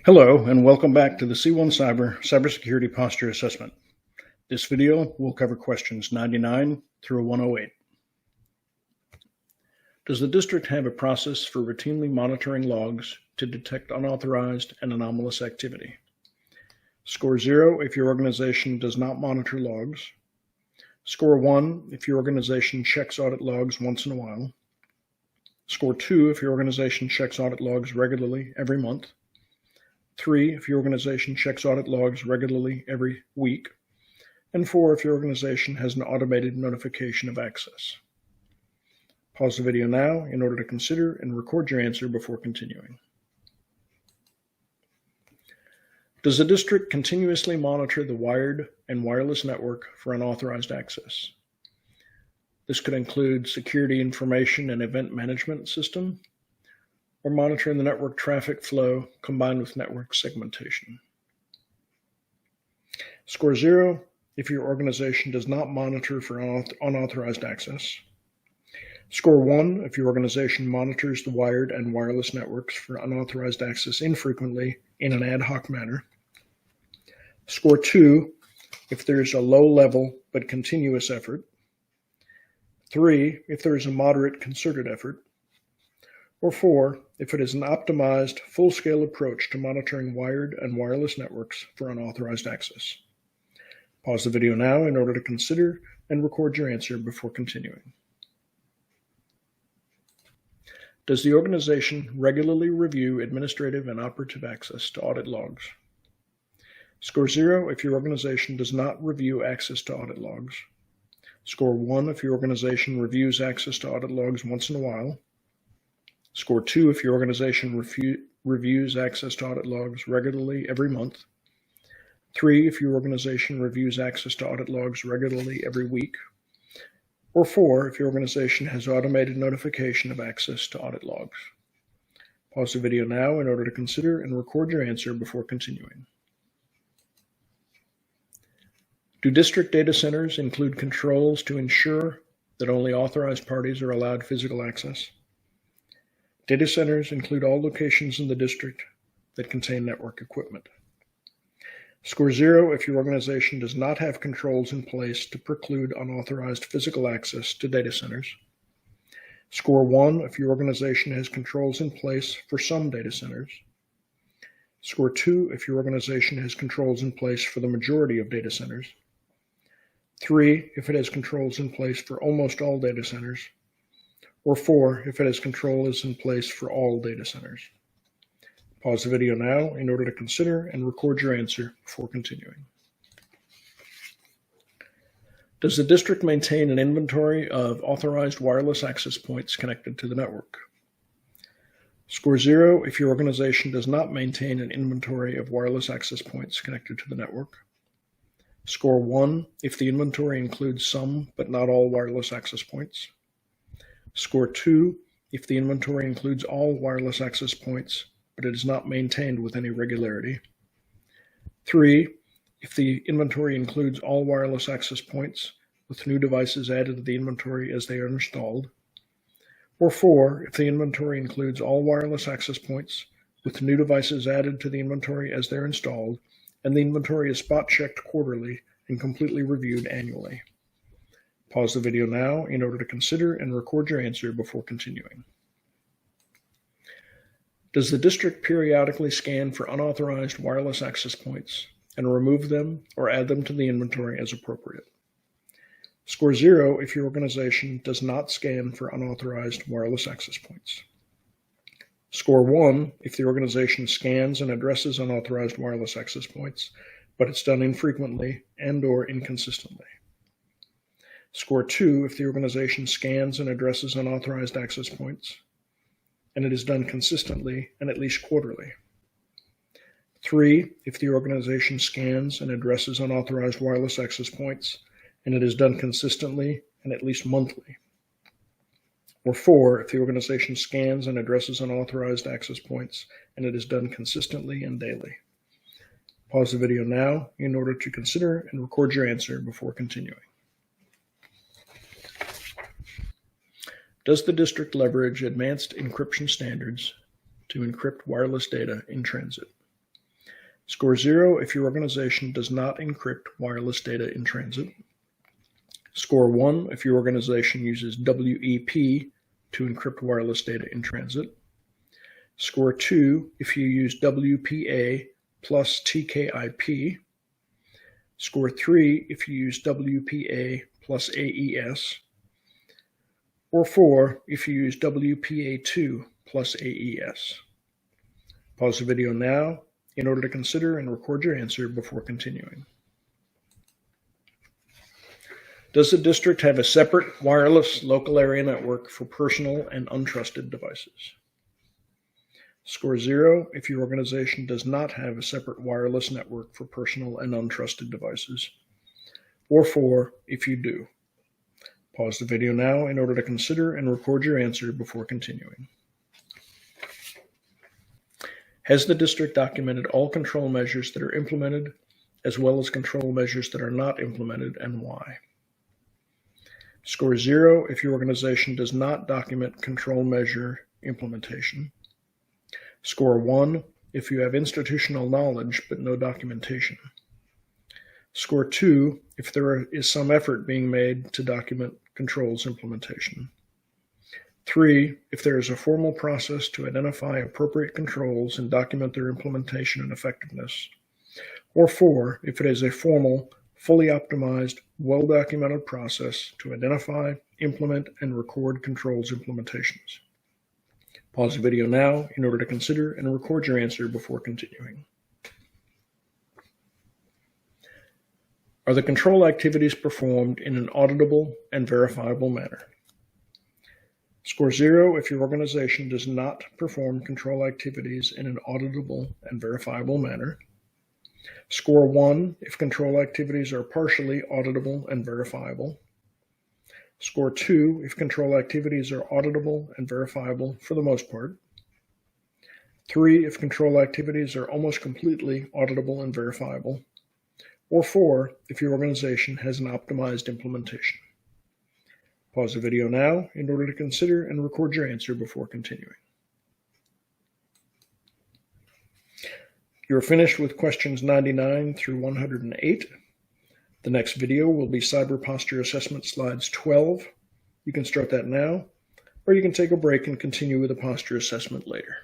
Hello, and welcome back to the C1 Cybersecurity Posture Assessment. This video will cover questions 99 through 108. Does the district have a process for routinely monitoring logs to detect unauthorized and anomalous activity? Score 0 if your organization does not monitor logs. Score 1 if your organization checks audit logs once in a while. Score 2 if your organization checks audit logs regularly every month. 3 if your organization checks audit logs regularly every week. And 4 if your organization has an automated notification of access. Pause the video now in order to consider and record your answer before continuing. Does the district continuously monitor the wired and wireless network for unauthorized access? This could include security information and event management system, or monitoring the network traffic flow combined with network segmentation. Score 0 if your organization does not monitor for unauthorized access. Score 1 if your organization monitors the wired and wireless networks for unauthorized access infrequently in an ad hoc manner. Score 2 if there is a low level but continuous effort. 3 if there is a moderate concerted effort. Or 4 if it is an optimized full-scale approach to monitoring wired and wireless networks for unauthorized access. Pause the video now in order to consider and record your answer before continuing. Does the organization regularly review administrative and operative access to audit logs? Score 0 if your organization does not review access to audit logs. Score 1 if your organization reviews access to audit logs once in a while. Score 2 if your organization reviews access to audit logs regularly every month. 3 if your organization reviews access to audit logs regularly every week. Or 4 if your organization has automated notification of access to audit logs. Pause the video now in order to consider and record your answer before continuing. Do district data centers include controls to ensure that only authorized parties are allowed physical access? Data centers include all locations in the district that contain network equipment. Score 0 if your organization does not have controls in place to preclude unauthorized physical access to data centers. Score 1 if your organization has controls in place for some data centers. Score 2 if your organization has controls in place for the majority of data centers. 3 if it has controls in place for almost all data centers. Or 4 if it has controls in place for all data centers. Pause the video now in order to consider and record your answer before continuing. Does the district maintain an inventory of authorized wireless access points connected to the network? Score 0 if your organization does not maintain an inventory of wireless access points connected to the network. Score 1 if the inventory includes some but not all wireless access points. Score 2 if the inventory includes all wireless access points, but it is not maintained with any regularity. 3 if the inventory includes all wireless access points, with new devices added to the inventory as they are installed. Or 4 if the inventory includes all wireless access points, with new devices added to the inventory as they're installed, and the inventory is spot checked quarterly and completely reviewed annually. Pause the video now in order to consider and record your answer before continuing. Does the district periodically scan for unauthorized wireless access points and remove them or add them to the inventory as appropriate? Score 0 if your organization does not scan for unauthorized wireless access points. Score 1 if the organization scans and addresses unauthorized wireless access points, but it's done infrequently and/or inconsistently. Score 2 if the organization scans and addresses unauthorized access points, and it is done consistently and at least quarterly. 3 if the organization scans and addresses unauthorized wireless access points, and it is done consistently and at least monthly. Or 4 if the organization scans and addresses unauthorized access points, and it is done consistently and daily. Pause the video now in order to consider and record your answer before continuing. Does the district leverage advanced encryption standards to encrypt wireless data in transit? Score 0 if your organization does not encrypt wireless data in transit. Score 1 if your organization uses WEP to encrypt wireless data in transit. Score 2 if you use WPA plus TKIP. Score 3 if you use WPA plus AES. Or 4 if you use WPA2 plus AES. Pause the video now in order to consider and record your answer before continuing. Does the district have a separate wireless local area network for personal and untrusted devices? Score 0 if your organization does not have a separate wireless network for personal and untrusted devices, or 4 if you do. Pause the video now in order to consider and record your answer before continuing. Has the district documented all control measures that are implemented, as well as control measures that are not implemented, and why? Score 0 if your organization does not document control measure implementation. Score 1 if you have institutional knowledge but no documentation. Score 2 if there is some effort being made to document controls implementation. 3 if there is a formal process to identify appropriate controls and document their implementation and effectiveness. Or 4 if it is a formal, fully optimized, well-documented process to identify, implement, and record controls implementations. Pause the video now in order to consider and record your answer before continuing. Are the control activities performed in an auditable and verifiable manner? Score 0 if your organization does not perform control activities in an auditable and verifiable manner. Score 1 if control activities are partially auditable and verifiable. Score 2 if control activities are auditable and verifiable for the most part. 3 if control activities are almost completely auditable and verifiable. Or 4 if your organization has an optimized implementation. Pause the video now in order to consider and record your answer before continuing. You're finished with questions 99 through 108. The next video will be Cyber Posture Assessment Slides 12. You can start that now, or you can take a break and continue with the posture assessment later.